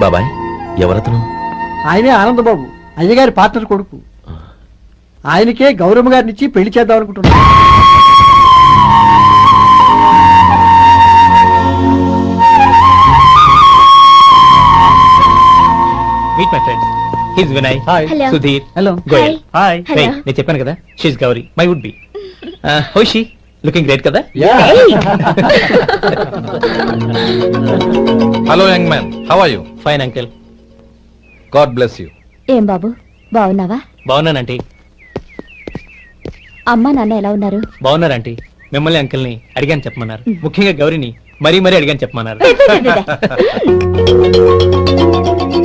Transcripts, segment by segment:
బాబాయ్ ఎవరతను? ఆయనే ఆనందబాబు, అయ్యగారి పార్ట్నర్ కొడుకు. ఆయనకే గౌరమ్మ గారినిచ్చి పెళ్లి చేద్దాం అనుకుంటున్నాను. Meet my friends, he's Vinay, hi. Hello. Sudheer, hello. Goyal. Hi. Hello. నేను చెప్పాను కదా, she's Gauri, my would be. హోషి లుకింగ్ గ్రేట్ కదా? Hello young man, how are you? Fine uncle. God bless you. ఏం బాబు, బాగున్నావా? బాగున్నానంటీ. అమ్మా నాన్న ఎలా ఉన్నారు? బాగున్నారంటీ. మిమ్మల్ని అంకిల్ని అడిగాను చెప్పమన్నారు. ముఖ్యంగా గౌరీని మరీ మరీ అడిగాను చెప్పమన్నారు.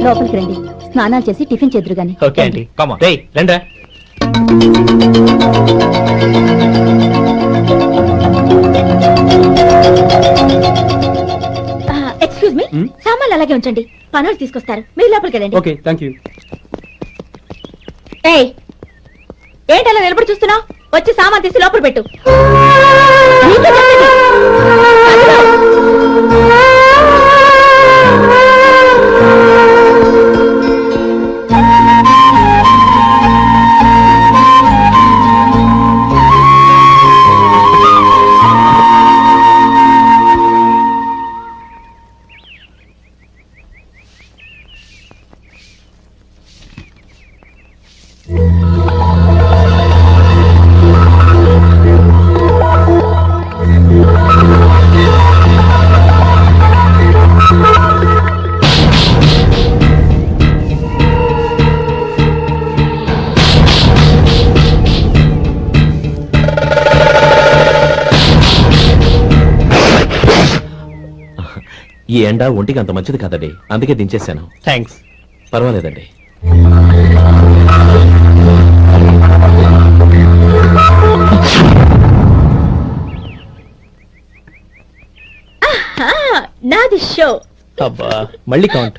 లోపలికి రండి, స్నానాలు చేసి టిఫిన్ చేదురు గాని. Okay aunty. Come on. రేయ్ రండ్రా. ఎక్స్క్యూజ్ మీ, సామాన్లు అలాగే ఉంచండి, పనులు తీసుకొస్తారు. మీరు లోపలికి వెళ్ళండి. Okay, thank you. ఏయ్, ఏంటి అలా నిలబడి చూస్తున్నావు? వచ్చి సామాన్ తీసి లోపల పెట్టు. నీకే చెప్పేది. అదిగో. ఈ ఎండ ఒంటికి అంత మంచిది కాదండి, అందుకే దించేశాను. థ్యాంక్స్. పర్వాలేదండి. నాది షో. అబ్బా మళ్ళీ count.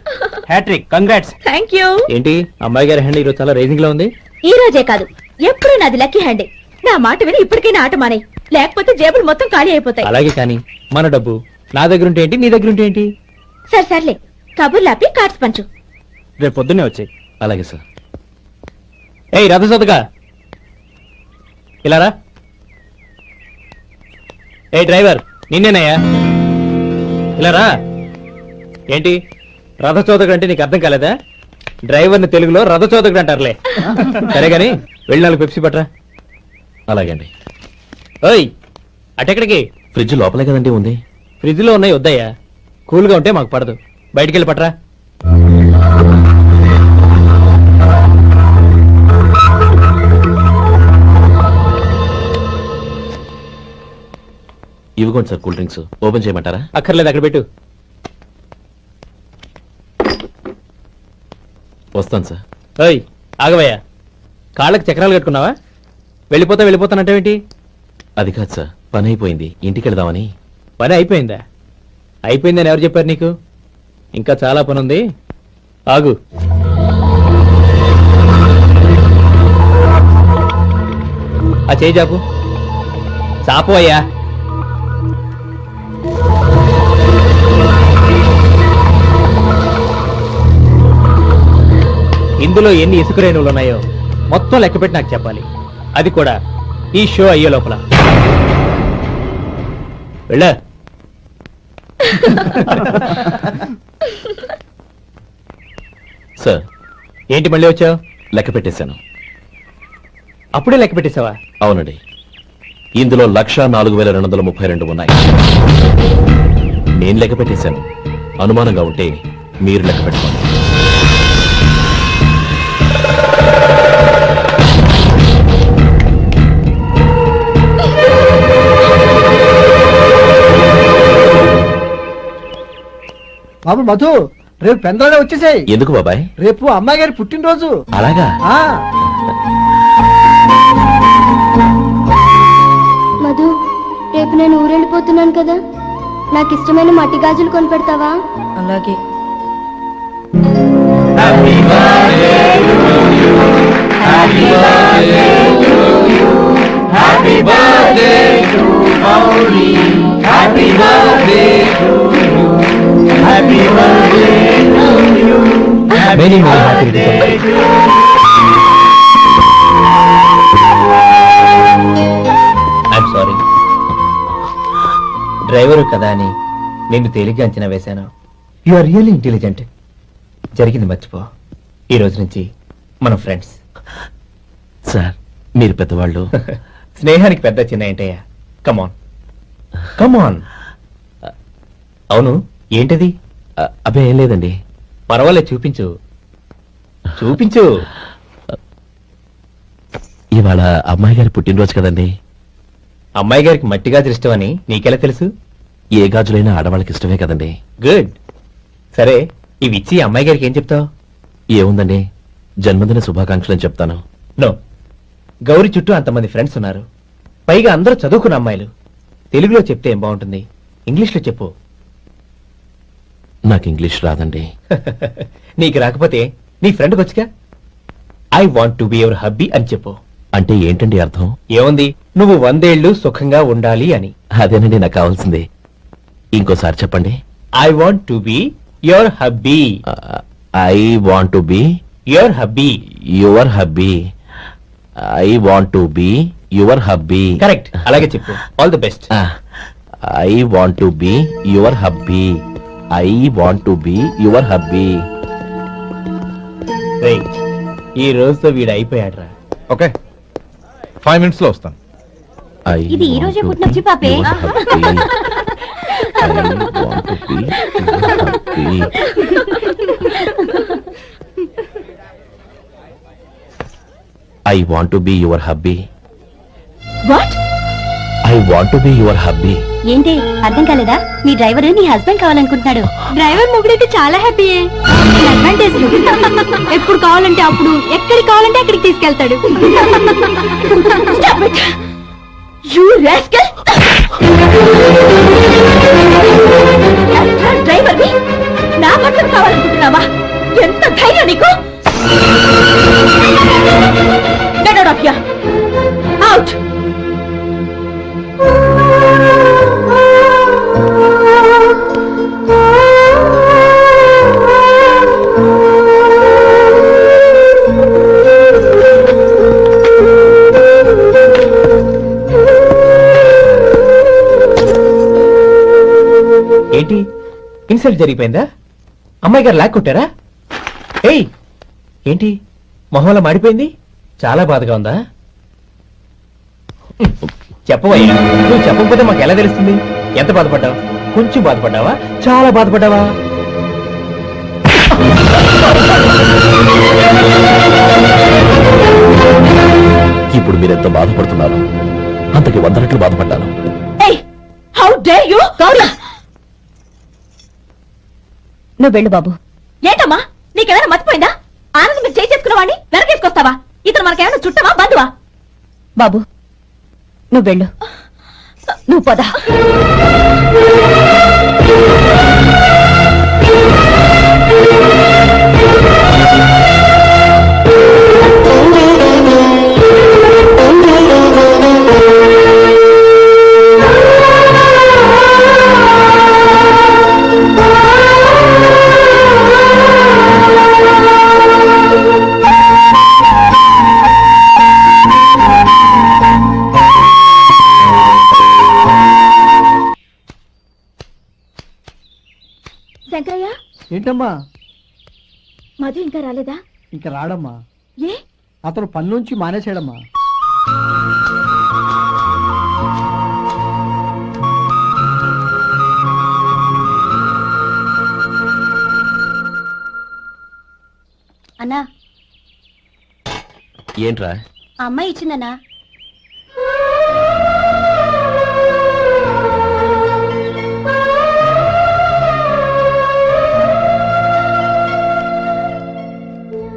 Hattrick, congrats. Thank you. ఏంటి అమ్మాయి గారి హ్యాండ్ ఈరోజు చాలా రేసింగ్ లో ఉంది. ఈ రోజే కాదు, ఎప్పుడు నాది లక్కీ హ్యాండే. నా మాట విని ఇప్పటికైనా ఆట మానే, లేకపోతే జేబులు మొత్తం ఖాళీ అయిపోతాయి. అలాగే కానీ మన డబ్బు నా దగ్గర ఉంటే ఏంటి, నీ దగ్గర ఉంటే ఏంటి? సరే సర్లే, కబుర్లు ఆపి కార్డ్స్ పంచు. రేపు పొద్దున్నే వచ్చాయి. అలాగే సార్. ఏయ్ రథ సోదగా, ఇలా రా. ఏ డ్రైవర్, నిన్నేనయ్యా, ఇలా రా. ఏంటి రథచోదకుడు అంటే నీకు అర్థం కాలేదా? డ్రైవర్ని తెలుగులో రథచోదకుడు అంటారులే. సరే గాని వెళ్ళి 4 పెప్సీ పట్రా. అలాగే అండి. ఓయ్ అటెక్కడికి? ఫ్రిడ్జ్ లోపలే కదండి ఉంది. ఫ్రిడ్జ్ లో ఉన్నాయి, వద్దయ్యా. కూల్గా ఉంటే మాకు పడదు. బయటికి వెళ్ళి పట్రా. ఇవ్వకోండి సార్, కూల్ డ్రింక్స్ ఓపెన్ చేయమంటారా? అక్కర్లేదు, అక్కడ పెట్టు. వస్తాను సార్. ఓయ్ ఆగవయ్యా, కాళ్ళకి చక్రాలు కట్టుకున్నావా? వెళ్ళిపోతానంటావేంటి? అది కాదు సార్, పని అయిపోయింది, ఇంటికి వెళదామని. పని అయిపోయిందా? అయిపోయిందని ఎవరు చెప్పారు నీకు? ఇంకా చాలా పని ఉంది, ఆగు. ఆ చేయి చాపు. చాపు అయ్యా. ఇందులో ఎన్ని ఇసుక రేణువులు ఉన్నాయో మొత్తం లెక్కపెట్టి నాకు చెప్పాలి. అది కూడా ఈ షో అయ్యే లోపల. వెళ్ళా. సార్ ఏంటి మళ్ళీ వచ్చావు? లెక్క పెట్టేశాను. అప్పుడే లెక్క పెట్టేశావా? అవునండి, ఇందులో 1,04,232 ఉన్నాయి. నేను లెక్క పెట్టేశాను. అనుమానంగా ఉంటే మీరు లెక్క పెట్టుకోండి. బాబు మధు, రేపు పెందరాడే వచ్చేసాయి. ఎందుకు బాబాయ్? రేపు అమ్మాయి గారి పుట్టినరోజు. అలాగా? మధు, రేపు నేను ఊరెళ్ళిపోతున్నాను కదా, నాకు ఇష్టమైన మట్టి గాజులు కొనిపెడతావా? అలాగే. Happy birthday to Mauri. Happy birthday to you. Happy birthday to you. Many happy returns. I'm sorry. Driver కదా అని నిన్ను తేలిగ్గా అంచనా వేశాను. You are really intelligent. జరిగింది మర్చిపో. ఈ రోజు నుంచి మనం ఫ్రెండ్స్. సార్ మీరు పెద్దవాళ్ళు. స్నేహానికి పెద్ద చిన్న ఏంటయ్యా? కమాన్ కమాన్. అవును, ఏంటిది? అబ్బే ఏం లేదండి. పర్వాలేదు, చూపించు చూపించు. ఇవాళ అమ్మాయి గారి పుట్టినరోజు కదండి. అమ్మాయి గారికి మట్టి గాజులు ఇష్టమని నీకెలా తెలుసు? ఏ గాజులైనా ఆడవాళ్ళకి ఇష్టమే కదండి. గుడ్. సరే, ఇవి ఇచ్చి అమ్మాయి గారికి ఏం చెప్తావు? ఏముందండి, జన్మదిన శుభాకాంక్షలు అని చెప్తాను. నో, గౌరీ చుట్టూ అంతమంది ఫ్రెండ్స్ ఉన్నారు. పైగా అందరూ చదువుకున్న అమ్మాయిలు. తెలుగులో చెప్తే ఏం బాగుంటుంది? ఇంగ్లీష్లో చెప్పు. నాకు ఇంగ్లీష్ రాదండి. నీకు రాకపోతే నీ ఫ్రెండ్కి వచ్చిగా I want to be your hubby అని చెప్పు. అంటే ఏంటండి అర్థం? ఏముంది, నువ్వు 100 ఏళ్ళు సుఖంగా ఉండాలి అని. అదేనండి నాకు కావాల్సింది. ఇంకోసారి చెప్పండి. I want to be your hubby. I want to be your hubby. Your hubby. I want to be your hubby. Correct, అలాగే చెప్పు. All the best. I want to be your hubby. I want to be your hubby. ఈ రోజుతో వీడు అయిపోయాడ్రా. Okay, 5 minutes లో వస్తాను. ఇది ఈ రోజే పుట్టినొచ్చి పాపే. I want to be your hubby. What? I want to be your hubby. ఏంటి అర్థం కాలేదా? మీ డ్రైవర్ నీ హస్బెండ్ కావాలనుకుంటున్నాడు. డ్రైవర్ మొగుడైతే చాలా హ్యాపీయే. అడ్వాంటేజ్ ఎప్పుడు కావాలంటే అప్పుడు, ఎక్కడికి కావాలంటే అక్కడికి తీసుకెళ్తాడు. డ్రైవర్ నా బట్టలు కావాలనుకుంటున్నావా? ఎంత ధైర్యం నీకు! అవుట్. ఏంటి, ఇన్సల్ట్ జరిగిపోయిందా? అమ్మాయి గారు లాక్ కొట్టారా? ఏయ్, ఏంటి మొహంలో మాడిపోయింది? చాలా బాధగా ఉందా? చెప్పవయ్యా, నువ్వు చెప్పకపోతే మాకు ఎలా తెలుస్తుంది? ఎంత బాధపడ్డావు? కొంచెం బాధపడ్డావా? చాలా బాధపడ్డావా? ఇప్పుడు మీరెంత బాధపడుతున్నారు, అంతకి 100 రెట్లు బాధపడ్డాను. How dare you! నువ్వు వెళ్ళు బాబు. ఏంటమ్మా, నీకేమైనా మర్చిపోయిందా? ఆనందం మీరు చేసుకున్నవాడిని వెనకేసుకొస్తావా? ఇతను మనకేమైనా చుట్టమా, బంధువా? బాబు నువ్వు వెళ్ళు. నువ్వు పద. శంకరయ్య, ఏంటమ్మా? మధు ఇంకా రాలేదా? ఇంకా రాడమ్మా. ఏ? అతను పని నుంచి మానేసాడమ్మా. అన్నా, ఏంట్రా? ఆ అమ్మాయి ఇచ్చిందన్నా.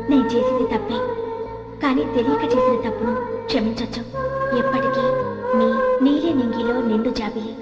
నేను చేసింది తప్పే, కానీ తెలియక చేసిన తప్పును క్షమించొచ్చు. ఎప్పటికీ నీ నీలి నింగిలో నిండు జాబిలి.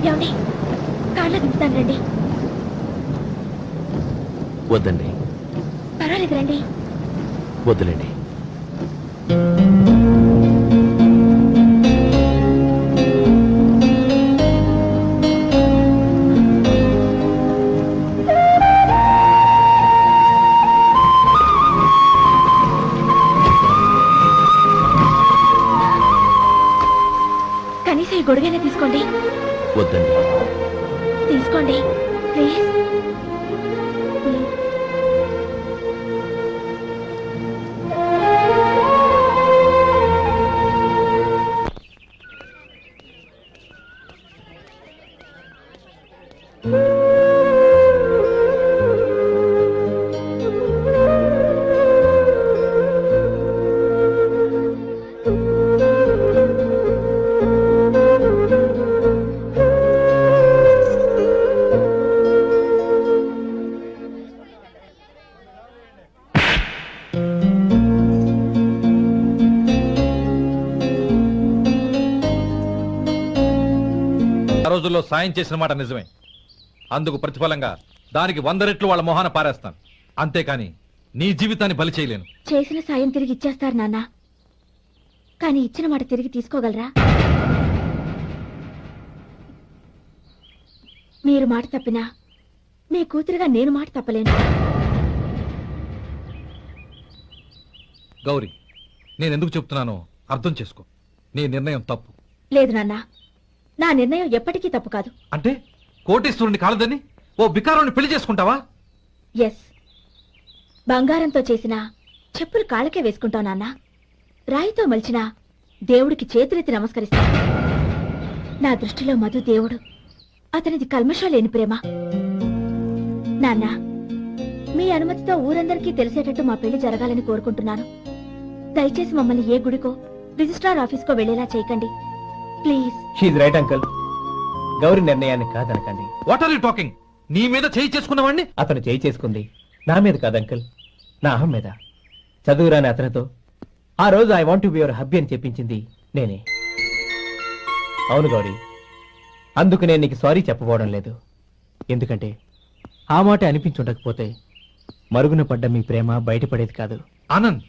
ఏమండి కార్లో దింపుతాను రండి. వద్దండి, పర్వాలేదు రండి. వద్దులేండి. కనీసం ఈ గొడుగైనా తీసుకోండి. వద్దండి. తీసుకోండి ప్లీజ్. ఆ రోజుల్లో సాయం చేసిన మాట నిజమే. అందుకు ప్రతిఫలంగా దానికి 100 రెట్లు వాళ్ళ మొహాన పారేస్తాను. అంతేకాని నీ జీవితాన్ని బలి చేయలేను. చేసిన సాయం తిరిగి ఇచ్చేస్తారు నాన్న, కానీ ఇచ్చిన మాట తిరిగి తీసుకోగలరా? మీరు మాట తప్పినా మీ కూతురుగా నేను మాట తప్పలేను. గౌరీ, నేను ఎందుకు చెప్తున్నానో అర్థం చేసుకో. నీ నిర్ణయం తప్పు. లేదు నాన్న, నా నిర్ణయం ఎప్పటికీ తప్పు కాదు. అంటే కోటేశ్వరుని కాలదని ఓ బికారుని పెళ్లి చేసుకుంటావా? ఎస్, బంగారంతో చేసిన చెప్పులు కాళ్ళకే వేసుకుంటావు నాన్న. రాయితో మలిచిన దేవుడికి చేతులెత్తి నమస్కరిస్తా. నా దృష్టిలో మధు దేవుడు, అతనిది కల్మషం లేని ప్రేమ. నాన్న, మీ అనుమతితో ఊరందరికీ తెలిసేటట్టు మా పెళ్లి జరగాలని కోరుకుంటున్నాను. దయచేసి మమ్మల్ని ఏ గుడికో రిజిస్ట్రార్ ఆఫీస్కో వెళ్లేలా చేయకండి please. She's right uncle. Gauri నిర్ణయాన్ని కాదనకండి. What are you talking? నీ మీద చేయి చేసుకున్నవాడిని అతను చేయి చేసుకుంది నా మీద కాదు అంకుల్, నా అహం మీద. చదువురాని అతనితో ఆ రోజు I want to be your hubby అని చెప్పించింది నేనే. అవును గౌరీ, అందుకు నేను నీకు సారీ చెప్పబోవడం లేదు. ఎందుకంటే ఆ మాట అనిపించుండకపోతే మరుగున పడ్డ మీ ప్రేమ బయటపడేది కాదు. ఆనంద్,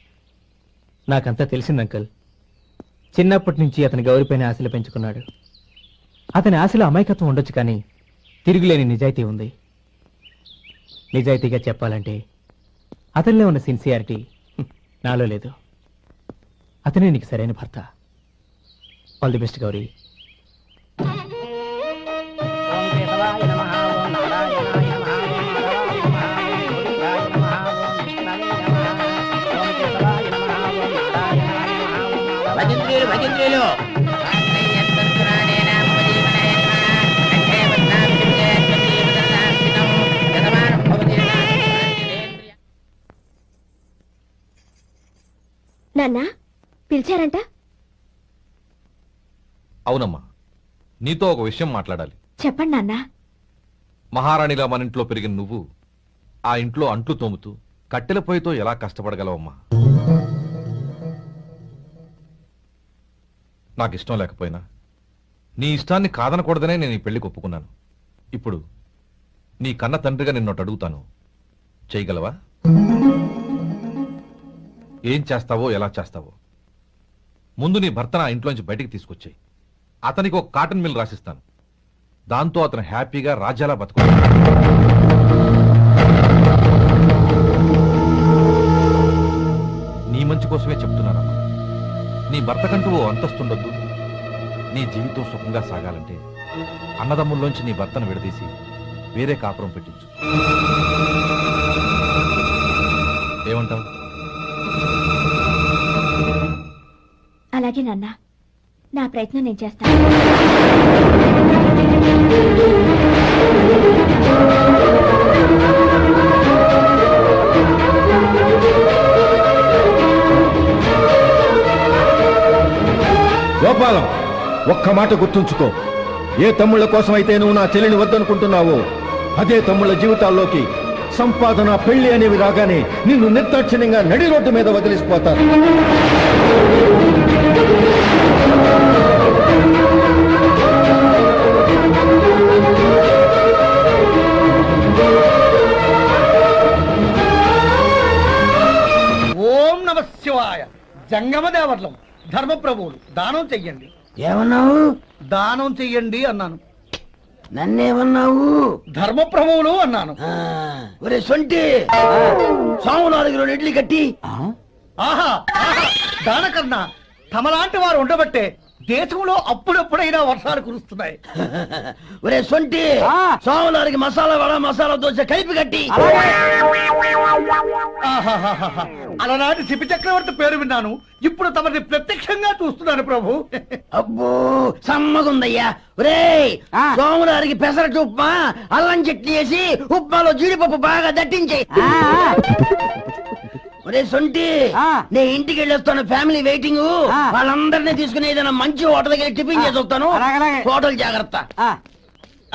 నాకంతా తెలిసింది అంకుల్. చిన్నప్పటి నుంచి అతని గౌరిపైన ఆశలు పెంచుకున్నాడు. అతని ఆశలో అమాయకత్వం ఉండొచ్చు, కానీ తిరుగులేని నిజాయితీ ఉంది. నిజాయితీగా చెప్పాలంటే అతనిలో ఉన్న సిన్సియారిటీ నాలో లేదు. అతనే నీకు సరైన భర్త. All the best Gauri. భజంత్రీలు నాన్న పిలిచారంట? అవునమ్మా, నీతో ఒక విషయం మాట్లాడాలి. చెప్పండి నాన్న. మహారాణిలా మన ఇంట్లో పెరిగిన నువ్వు ఆ ఇంట్లో అంట్లు తోముతూ కట్టెల పొయ్యితో ఎలా కష్టపడగలవమ్మా? నాకు ఇష్టం లేకపోయినా నీ ఇష్టాన్ని కాదనకూడదనే నేను ఈ పెళ్లికి ఒప్పుకున్నాను. ఇప్పుడు నీ కన్న తండ్రిగా నిన్నొకటి అడుగుతాను, చేయగలవా? ఏం చేస్తావో, ఎలా చేస్తావో ముందు నీ భర్తను ఆ ఇంట్లోంచి బయటికి తీసుకొచ్చాయి. అతనికి ఒక కాటన్ మిల్ రాసిస్తాను. దాంతో అతను హ్యాపీగా రాజ్యాలా బతుకుతాడు. నీ మంచి కోసమే చెప్తున్నానమ్మా. నీ భర్తకంటూ ఓ అంతస్తుండొద్దు. నీ జీవితం సుఖంగా సాగాలంటే అన్నదమ్ముల్లోంచి నీ భర్తను విడదీసి వేరే కాపురం పెట్టించు. ఏమంటావు? అలాగే నాన్న, నా ప్రయత్నం నేను చేస్తాను. గోపాలం, ఒక్క మాట గుర్తుంచుకో. ఏ తమ్ముళ్ళ కోసమైతే నువ్వు నా చెల్లిని వద్దనుకుంటున్నావో అదే తమ్ముళ్ళ జీవితాల్లోకి సంపాదన, పెళ్లి అనేవి రాగానే నిన్ను నిర్దాక్షిణ్యంగా నడి రోడ్డు మీద వదిలిసిపోతారు. జంగమదేవర్లం ధర్మప్రభువులు దానం చెయ్యండి. ఏమన్నావు? దానం చెయ్యండి అన్నాను. నన్నేమన్నావు? ధర్మప్రభువులు అన్నాను. ఒరే సొంటి, సాము 4 ఇడ్లీ కట్టి. ఆహా ఆహా, దానకన్నా తమలాంటి వారు ఉండబట్టే దేశంలో అప్పుడెప్పుడైనా వర్షాలు కురుస్తున్నాయి. ఒరే సొంటి, సాము 4 మసాలా వడ మసాలా దోశ కలిపి కట్టి. ఆహాహాహా, అలనాటి శిపి చక్రవర్తి పేరు విన్నాను, ఇప్పుడు తమని ప్రత్యక్షంగా చూస్తున్నాను ప్రభు. అబ్బో సమ్మగుందయ్యా. ఒరే సోమవారికి పెసరట్టు ఉప్మా అల్లం చట్నీ వేసి ఉప్మాలో జీడిపప్పు బాగా దట్టించే. ఒరే సొంటి, నే ఇంటికి వెళ్ళొస్తాను, ఫ్యామిలీ వెయిటింగ్. వాళ్ళందరినీ తీసుకుని ఏదైనా మంచి హోటల్ దగ్గర టిఫిన్ చేసి వస్తాను. హోటల్ జాగ్రత్త.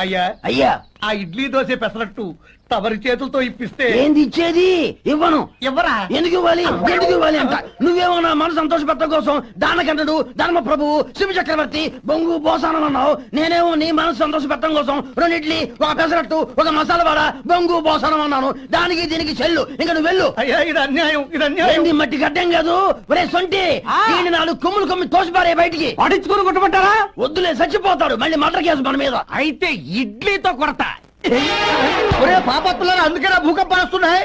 అయ్యా అయ్యా, ఆ ఇడ్లీ దోశ పెసరట్టు తమరి చేతులతో ఇప్పిస్తే. ఏంది ఇచ్చేది? ఇవ్వను. ఎవరా? ఎందుకు ఇవ్వాలి? ఎందుకు ఇవ్వాలి అంట? నువ్వేమన్నా మన సంతోషపెట్టడం కోసం దానకంటుడు ధర్మ ప్రభువు శివ చక్రవర్తి బొంగు బోసానం అన్నావు. నేనేమో నీ మనసు సంతోషపెట్టడం కోసం 2 ఇడ్లీ, 1 పెసరట్టు, 1 మసాలా వడ, బొంగు బోసానం అన్నాను. దానికి దీనికి చెల్లు. ఇంకా నువ్వు వెళ్ళు. అయ్యా ఇది అన్యాయం, ఇది అన్యాయం. ఏంది మట్టి గడ్డం కాదు. ఒరే సొంటి, దీన్ని 4 కొమ్ములు కొమ్మి తోసిపారే బయటికి. పడించుకుని కొట్టమంటారా? వద్దులే, చచ్చిపోతాడు. మళ్ళీ మటర్ కేసు మన మీద. అయితే ఇడ్లీతో కొడతా. ఒరే పాపత్తులారా, అందుకేనా భూకంపాలు వస్తున్నాయి?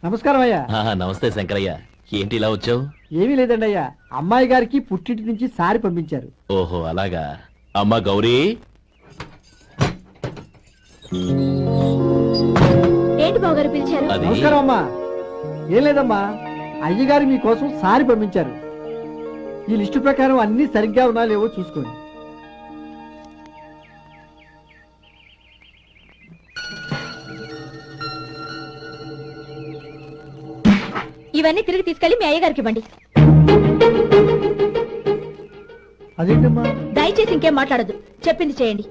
నమస్కారం అయ్యా. నమస్తే శంకరయ్య, ఏంటి ఇలా వచ్చావు? ఏమీ లేదండి అయ్యా, అమ్మాయి గారికి పుట్టింటి నుంచి సారి పంపించారు. ఓహో అలాగా. అమ్మా గౌరీ, ఏంటి బావగారు పిలిచారు? అది నమస్కారం అమ్మా. ఏం లేదమ్మా, అయ్యగారు మీకోసం సారి పంపించారు. ఈ లిస్టు ప్రకారం అన్ని సరిగ్గా ఉన్నా లేవో చూసుకోండి. ఇవన్నీ తిరిగి తీసుకెళ్లి మీ అయ్యగారికి ఇవ్వండి. అదేంటమ్మా? దయచేసి ఇంకేం మాట్లాడదు, చెప్పింది చేయండి.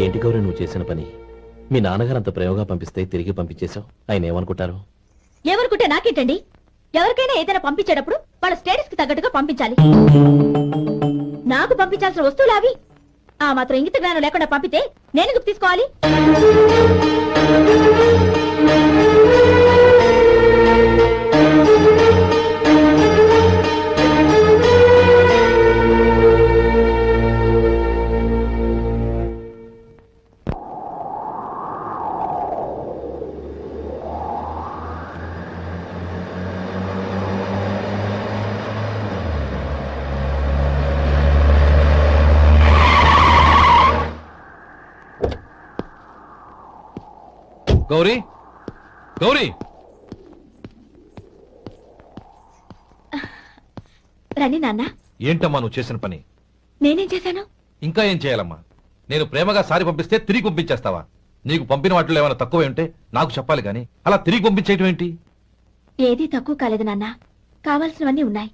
ఏంటి గౌరీ నువ్వు చేసిన పని? మీ నాన్నగారు అంత ప్రేమగా పంపిస్తే తిరిగి పంపించేశావు. ఆయన ఏమనుకుంటారు? ఎవరుకుంటే నాకేంటండి? ఎవరికైనా ఏదైనా పంపించేటప్పుడు వాళ్ళ స్టేటస్ కి తగ్గట్టుగా పంపించాలి. నాకు పంపించాల్సిన వస్తువులు అవి. ఆ మాత్రం ఇంగిత జ్ఞానం లేకుండా పంపితే నేను ఎందుకు తీసుకోవాలి? గౌరీ, గౌరీ, రండి నాన్న. ఏంటమ్మా నువ్వు చేసిన పని? నేనేం చేశాను? ఇంకా ఏం చేయాలమ్మా? నేను ప్రేమగా సారి పంపిస్తే తిరిగి పంపించేస్తావా? నీకు పంపిన వాటిలో ఏమైనా తక్కువ ఉంటే నాకు చెప్పాలి కానీ అలా తిరిగి పంపించేయటం ఏంటి? ఏదీ తక్కువ కాలేదు నాన్న, కావాల్సినవన్నీ ఉన్నాయి.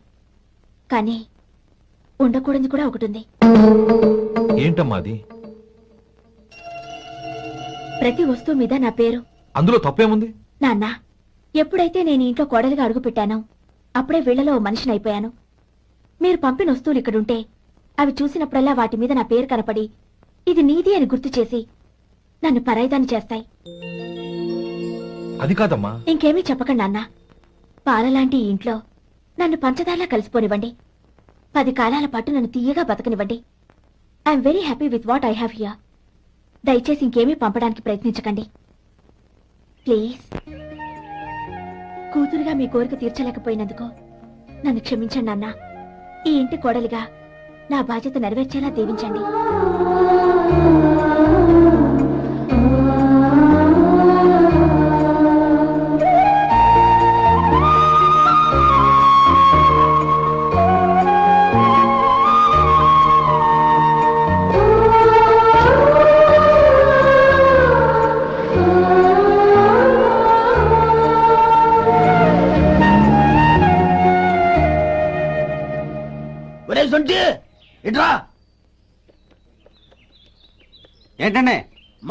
కానీ ఉండకూడదు కూడా ఒకటి ఉంది. ఏంటమ్మా అది? ప్రతి వస్తువు మీద నా పేరు. అందులో తప్పేముంది? నాన్న, ఎప్పుడైతే నేను ఇంట్లో కోడలిగా అడుగు పెట్టానో అప్పుడే వీళ్లలో ఓ మనిషిని అయిపోయాను. మీరు పంపిన వస్తువులు ఇక్కడుంటే అవి చూసినప్పుడల్లా వాటి మీద నా పేరు కనపడి ఇది నీది అని గుర్తు చేసి నన్ను పరాయిదాన్ని చేస్తాయి. అది కాదమ్మా. ఇంకేమీ చెప్పకండి నాన్న. పాలలాంటి ఈ ఇంట్లో నన్ను పంచదారలా కలిసిపోనివ్వండి. 10 కాలాల పాటు నన్ను తీయగా బతకనివ్వండి. I'm very happy with what I have here. దయచేసి ఇంకేమీ పంపడానికి ప్రయత్నించకండి ప్లీజ్. కూతురుగా మీ కోరిక తీర్చలేకపోయినందుకు నన్ను క్షమించండి నాన్న. ఈ ఇంటి కోడలిగా నా బాధ్యత నెరవేర్చేలా దీవించండి. సొంటి ఇట్రా. ఏంటండి?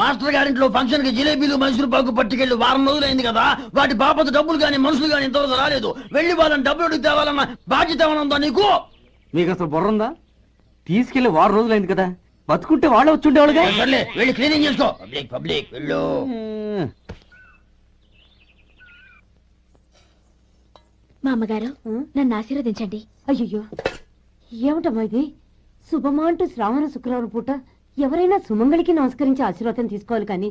మాస్టర్ గారింట్లో ఫంక్షన్ కి జిలేబీలు మైసూరు పాకు పట్టుకెళ్ళి వారం రోజులైంది కదా, వాటి బాపత డబ్బులు కానీ మనుషులు కానీ ఇంతవరకు రాలేదు. వెళ్ళి వాళ్ళని డబ్బులు అడిగి తేవాలన్న బాధ్యత ఏమైనా ఉందా నీకు? మీకు అసలు బుర్ర ఉందా? తీసుకెళ్లి 6 రోజులైంది కదా, బతుకుంటే వాళ్ళే వచ్చుండేవాళ్ళుగా. సర్లే వెళ్ళి క్లీనింగ్ చేసుకో. పబ్లిక్ పబ్లిక్ వెళ్ళు. మా అమ్మగారు నన్ను ఆశీర్వదించండి. అయ్యో ఏమిటమ్మా ఇది? శుభమా అంటూ శ్రావణ శుక్రవారం పూట ఎవరైనా సుమంగళికి నమస్కరించి ఆశీర్వాదం తీసుకోవాలి కానీ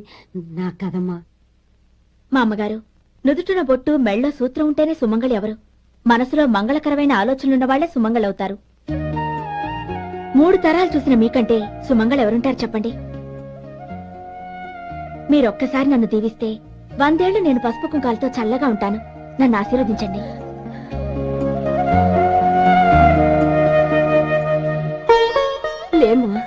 నా కదమ్మా. మా అమ్మగారు నుదుటిన బొట్టు మెళ్ళో సూత్రం ఉంటేనే సుమంగళి ఎవరు? మనసులో మంగళకరమైన ఆలోచనలున్న వాళ్లే సుమంగళవుతారు. 3 తరాలు చూసిన మీకంటే సుమంగళ ఎవరుంటారు చెప్పండి? మీరొక్కసారి నన్ను దీవిస్తే 100 ఏళ్లు నేను పసుపు కుంకాలతో చల్లగా ఉంటాను. నన్ను ఆశీర్వదించండి. లేమ్మా,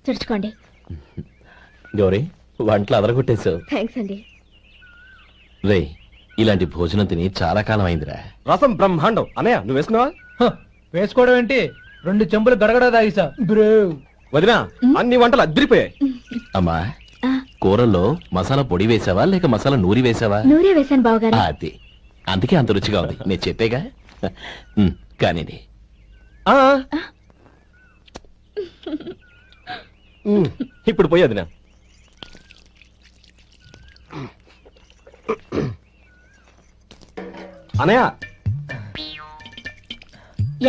తుడుచుకోండి. గౌరీ వంటలు అదరగొట్టేశావు. థ్యాంక్స్ అండి. రే ఇలాంటి భోజనం తిని చాలా కాలం అయిందిరా. రసం బ్రహ్మాండం. అన్నయ్య నువ్వు వేసుకున్నావా? వేసుకోవడం ఏంటి? 2 చెంబులు గడగడ తాగిసా. వదినా అన్ని వంటలు అద్దరిపోయాయి. అమ్మా ఆ, కూరల్లో మసాలా పొడి వేసావా లేక మసాలా నూరి వేసావా? నూరే వేశాను బావగారు. అది అందుకే అంత రుచిగా ఉంది. నేను చెప్పేగా. కానిది ఇప్పుడు పోయి వదినా. అన్నయ్య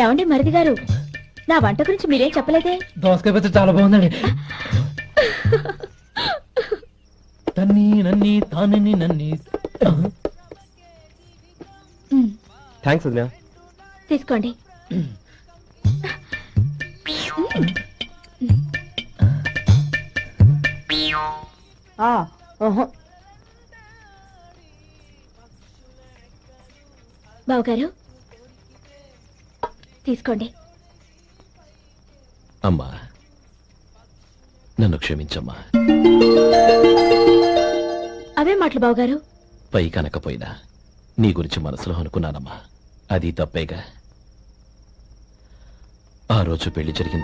ఏమండి మరిది గారు, నా వంట గురించి మీరేం చెప్పలేదే? దోసకాయ పచ్చడి చాలా బాగుందండి. తన్ని నన్ని తానని నన్ని. థ్యాంక్స్ వదినా. తీసుకోండి. బావగారు తీసుకోండి. అమ్మా నన్ను క్షమించమ్మా. అవే మాటలు బావగారు. పై కనకపోయినా నీ గురించి మనసులో అనుకున్నానమ్మా. అది తప్పేగా. ఆ రోజు పెళ్లి జరిగిన